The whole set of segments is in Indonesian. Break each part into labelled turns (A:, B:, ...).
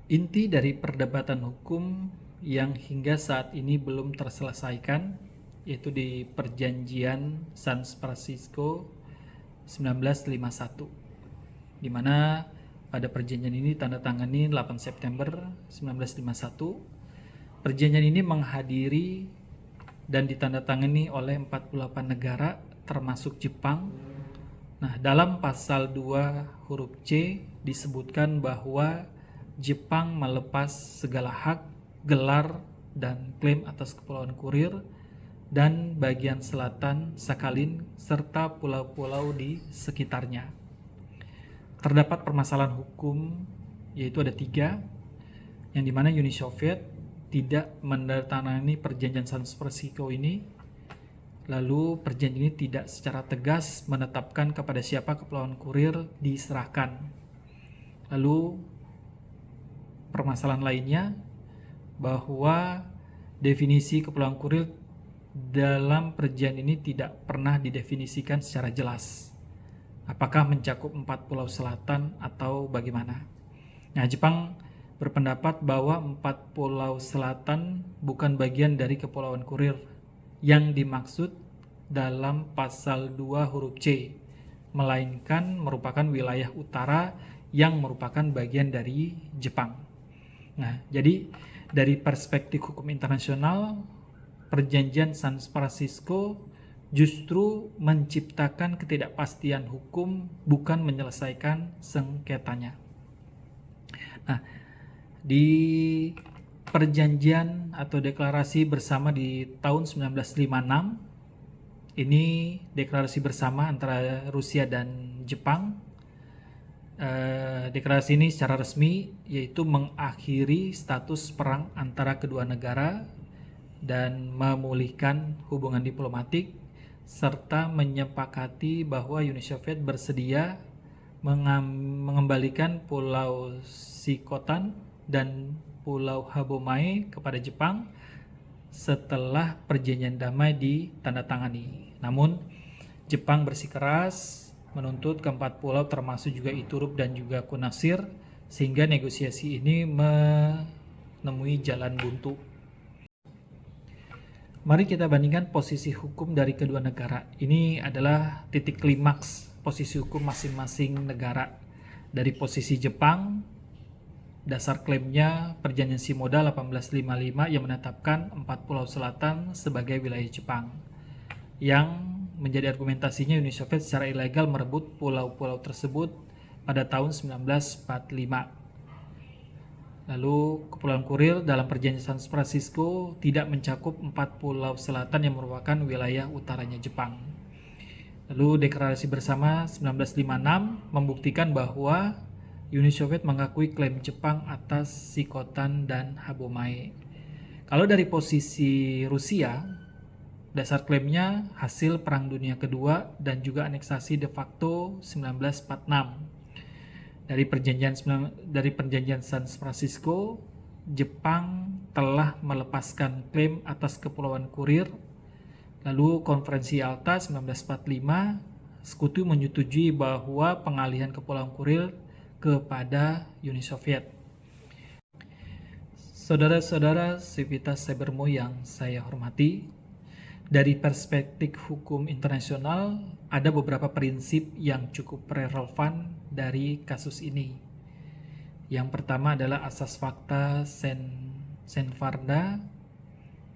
A: Inti dari perdebatan hukum yang hingga saat ini belum terselesaikan, yaitu di Perjanjian San Francisco 1951, di mana pada perjanjian ini ditandatangani 8 September 1951. Perjanjian ini menghadiri dan ditandatangani oleh 48 negara termasuk Jepang. Nah, dalam pasal 2 huruf C disebutkan bahwa Jepang melepas segala hak, gelar, dan klaim atas Kepulauan Kurir dan bagian selatan Sakhalin serta pulau-pulau di sekitarnya. Terdapat permasalahan hukum, yaitu ada 3, yang dimana Uni Soviet tidak menandatangani perjanjian San Francisco ini. Lalu perjanjian ini tidak secara tegas menetapkan kepada siapa Kepulauan Kurir diserahkan. Lalu permasalahan lainnya bahwa definisi Kepulauan Kurir dalam perjanjian ini tidak pernah didefinisikan secara jelas. Apakah mencakup 4 pulau selatan atau bagaimana? Nah, Jepang berpendapat bahwa 4 pulau selatan bukan bagian dari Kepulauan Kurir yang dimaksud dalam pasal 2 huruf C, melainkan merupakan wilayah utara yang merupakan bagian dari Jepang. Nah, jadi dari perspektif hukum internasional, perjanjian San Francisco justru menciptakan ketidakpastian hukum, bukan menyelesaikan sengketanya. Nah, di perjanjian atau deklarasi bersama di tahun 1956, ini deklarasi bersama antara Rusia dan Jepang. Deklarasi ini secara resmi yaitu mengakhiri status perang antara kedua negara dan memulihkan hubungan diplomatik, serta menyepakati bahwa Uni Soviet bersedia mengembalikan Pulau Shikotan dan Pulau Habomae kepada Jepang setelah perjanjian damai ditandatangani. Namun Jepang bersikeras menuntut keempat pulau termasuk juga Iturup dan juga Kunasir, sehingga negosiasi ini menemui jalan buntu. Mari kita bandingkan posisi hukum dari kedua negara. Ini adalah titik klimaks posisi hukum masing-masing negara. Dari posisi Jepang, dasar klaimnya Perjanjian Shimoda 1855 yang menetapkan 4 pulau selatan sebagai wilayah Jepang. Yang menjadi argumentasinya Uni Soviet secara ilegal merebut pulau-pulau tersebut pada tahun 1945. Lalu Kepulauan Kurir dalam perjanjian San Francisco tidak mencakup 4 pulau selatan yang merupakan wilayah utaranya Jepang. Lalu deklarasi bersama 1956 membuktikan bahwa Uni Soviet mengakui klaim Jepang atas Shikotan dan Habomae. Kalau dari posisi Rusia, dasar klaimnya hasil Perang Dunia Kedua dan juga aneksasi de facto 1946. Dari perjanjian San Francisco, Jepang telah melepaskan klaim atas Kepulauan Kurir. Lalu Konferensi Yalta 1945, Sekutu menyetujui bahwa pengalihan Kepulauan Kurir kepada Uni Soviet. Saudara-saudara Civitas Cybermo yang saya hormati, dari perspektif hukum internasional ada beberapa prinsip yang cukup relevan dari kasus ini. Yang pertama adalah asas fakta Senfarda.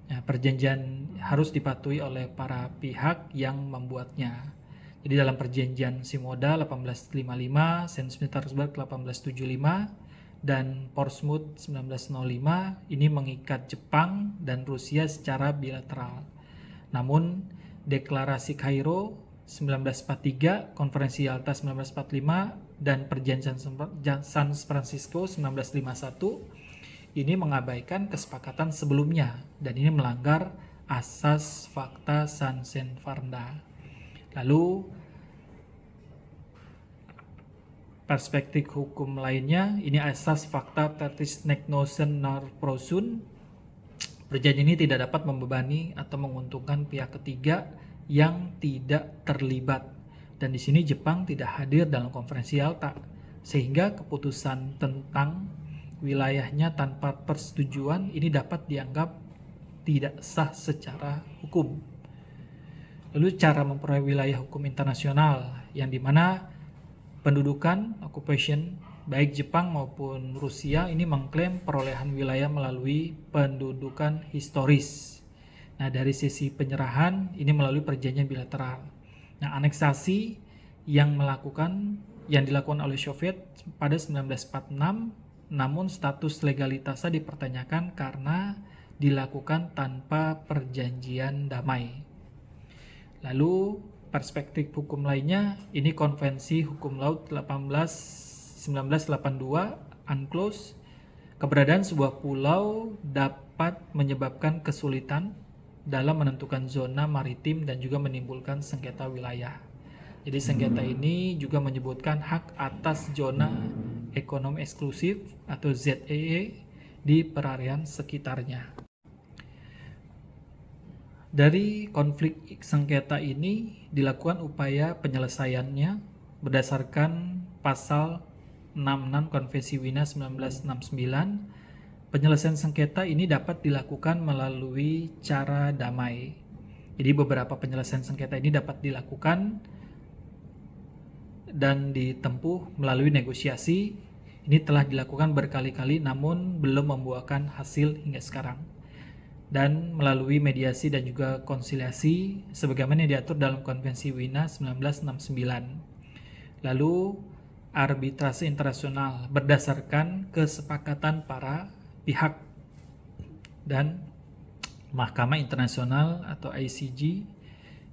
A: Nah, perjanjian harus dipatuhi oleh para pihak yang membuatnya. Jadi dalam perjanjian Shimoda 1855, Saint Petersburg 1875, dan Portsmouth 1905 ini mengikat Jepang dan Rusia secara bilateral. Namun deklarasi Kairo 1943, Konferensi Yalta 1945, dan perjanjian San Francisco 1951 ini mengabaikan kesepakatan sebelumnya, dan ini melanggar asas fakta San Senfarda. Lalu perspektif hukum lainnya, ini asas fakta Tertis Neknosen Narprosun. Perjanjian ini tidak dapat membebani atau menguntungkan pihak ketiga yang tidak terlibat. Dan di sini Jepang tidak hadir dalam konferensi Yalta, sehingga keputusan tentang wilayahnya tanpa persetujuan ini dapat dianggap tidak sah secara hukum. Lalu cara memperoleh wilayah hukum internasional yang dimana pendudukan, occupation, baik Jepang maupun Rusia ini mengklaim perolehan wilayah melalui pendudukan historis. Nah, dari sisi penyerahan ini melalui perjanjian bilateral. Nah, aneksasi yang dilakukan oleh Soviet pada 1946, namun status legalitasnya dipertanyakan karena dilakukan tanpa perjanjian damai. Lalu perspektif hukum lainnya, ini Konvensi Hukum Laut 1982 UNCLOS, keberadaan sebuah pulau dapat menyebabkan kesulitan dalam menentukan zona maritim dan juga menimbulkan sengketa wilayah. Jadi sengketa ini juga menyebutkan hak atas zona ekonomi eksklusif atau ZEE di perairan sekitarnya. Dari konflik sengketa ini dilakukan upaya penyelesaiannya berdasarkan pasal 66 Konvensi Wina 1969. Penyelesaian sengketa ini dapat dilakukan melalui cara damai. Jadi beberapa penyelesaian sengketa ini dapat dilakukan dan ditempuh melalui negosiasi. Ini telah dilakukan berkali-kali namun belum membuahkan hasil hingga sekarang. Dan melalui mediasi dan juga konsiliasi sebagaimana yang diatur dalam Konvensi Wina 1969. Lalu arbitrase internasional berdasarkan kesepakatan para pihak, dan Mahkamah Internasional atau ICJ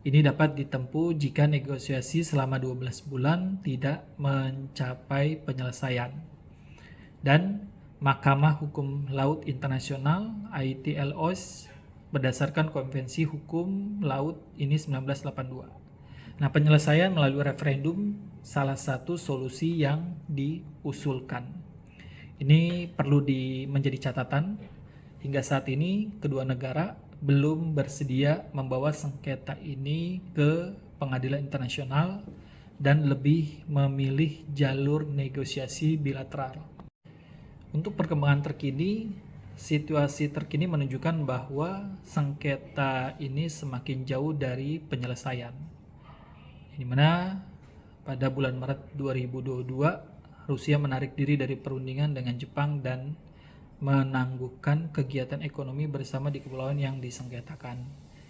A: ini dapat ditempuh jika negosiasi selama 12 bulan tidak mencapai penyelesaian. Dan Mahkamah Hukum Laut Internasional ITLOS berdasarkan Konvensi Hukum Laut ini 1982. Nah, penyelesaian melalui referendum salah satu solusi yang diusulkan. Ini perlu menjadi catatan, hingga saat ini kedua negara belum bersedia membawa sengketa ini ke pengadilan internasional dan lebih memilih jalur negosiasi bilateral. Untuk perkembangan terkini, situasi terkini menunjukkan bahwa sengketa ini semakin jauh dari penyelesaian. Di mana pada bulan Maret 2022, Rusia menarik diri dari perundingan dengan Jepang dan menangguhkan kegiatan ekonomi bersama di kepulauan yang disengketakan.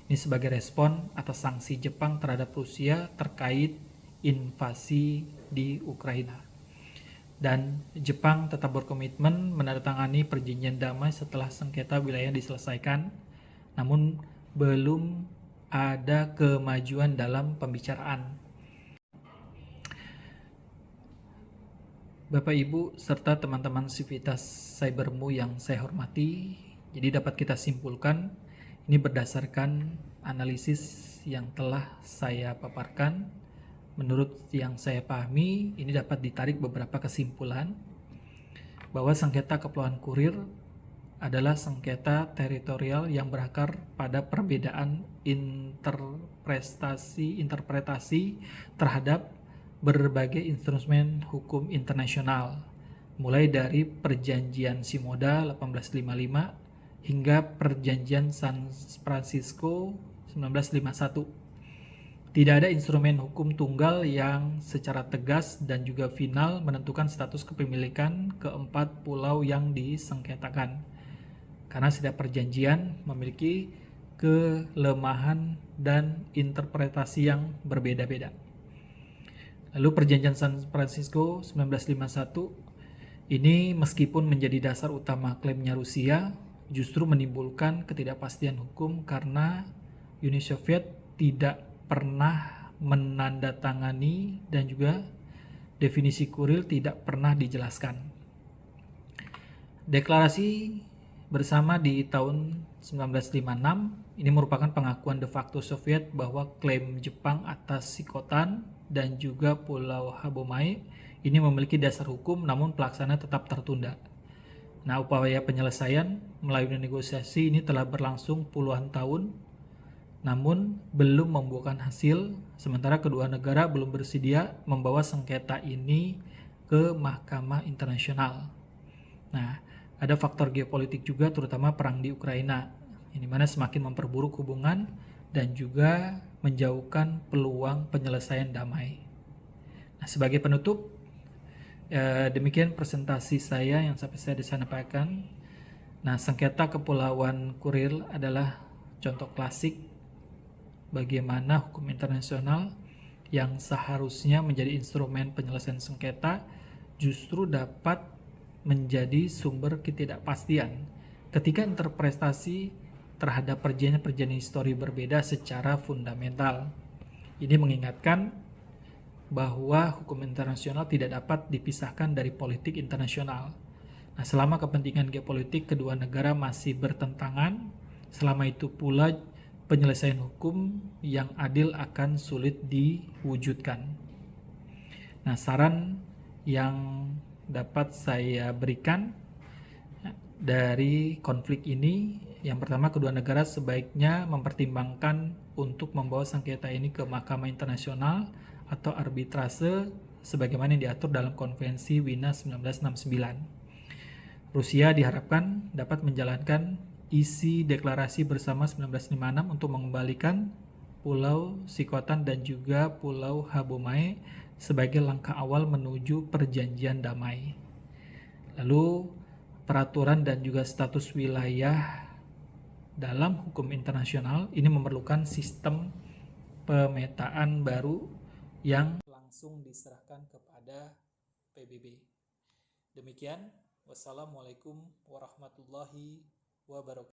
A: Ini sebagai respon atas sanksi Jepang terhadap Rusia terkait invasi di Ukraina. Dan Jepang tetap berkomitmen menandatangani perjanjian damai setelah sengketa wilayah diselesaikan, namun belum ada kemajuan dalam pembicaraan. Bapak Ibu serta teman-teman sivitas cybermu yang saya hormati, jadi dapat kita simpulkan ini berdasarkan analisis yang telah saya paparkan. Menurut yang saya pahami, ini dapat ditarik beberapa kesimpulan bahwa sengketa Kepulauan Kurir adalah sengketa teritorial yang berakar pada perbedaan interpretasi terhadap berbagai instrumen hukum internasional, mulai dari Perjanjian Shimoda 1855 hingga Perjanjian San Francisco 1951. Tidak ada instrumen hukum tunggal yang secara tegas dan juga final menentukan status kepemilikan keempat pulau yang disengketakan. Karena setiap perjanjian memiliki kelemahan dan interpretasi yang berbeda-beda. Lalu Perjanjian San Francisco 1951 ini meskipun menjadi dasar utama klaimnya Rusia, justru menimbulkan ketidakpastian hukum karena Uni Soviet tidak pernah menandatangani dan juga definisi kurir tidak pernah dijelaskan. Deklarasi bersama di tahun 1956 ini merupakan pengakuan de facto Soviet bahwa klaim Jepang atas Shikotan dan juga Pulau Habomae ini memiliki dasar hukum, namun pelaksana tetap tertunda. Nah, upaya penyelesaian melalui negosiasi ini telah berlangsung puluhan tahun, namun belum membuahkan hasil, sementara kedua negara belum bersedia membawa sengketa ini ke Mahkamah Internasional. Nah, ada faktor geopolitik juga, terutama perang di Ukraina, yang dimana semakin memperburuk hubungan dan juga menjauhkan peluang penyelesaian damai. Nah, sebagai penutup, demikian presentasi saya yang sampai saya disampaikan. Nah, sengketa Kepulauan Kuril adalah contoh klasik bagaimana hukum internasional yang seharusnya menjadi instrumen penyelesaian sengketa justru dapat menjadi sumber ketidakpastian ketika interpretasi terhadap perjanjian-perjanjian histori berbeda secara fundamental. Ini mengingatkan bahwa hukum internasional tidak dapat dipisahkan dari politik internasional. Nah, selama kepentingan geopolitik kedua negara masih bertentangan, selama itu pula penyelesaian hukum yang adil akan sulit diwujudkan. Nah, saran yang dapat saya berikan dari konflik ini, yang pertama, kedua negara sebaiknya mempertimbangkan untuk membawa sengketa ini ke Mahkamah Internasional atau arbitrase sebagaimana yang diatur dalam Konvensi Wina 1969. Rusia diharapkan dapat menjalankan isi deklarasi bersama 1956 untuk mengembalikan Pulau Sikhotan dan juga Pulau Habomae sebagai langkah awal menuju perjanjian damai. Lalu peraturan dan juga status wilayah dalam hukum internasional ini memerlukan sistem pemetaan baru yang langsung diserahkan kepada PBB. Demikian, wassalamualaikum warahmatullahi wabarakatuh.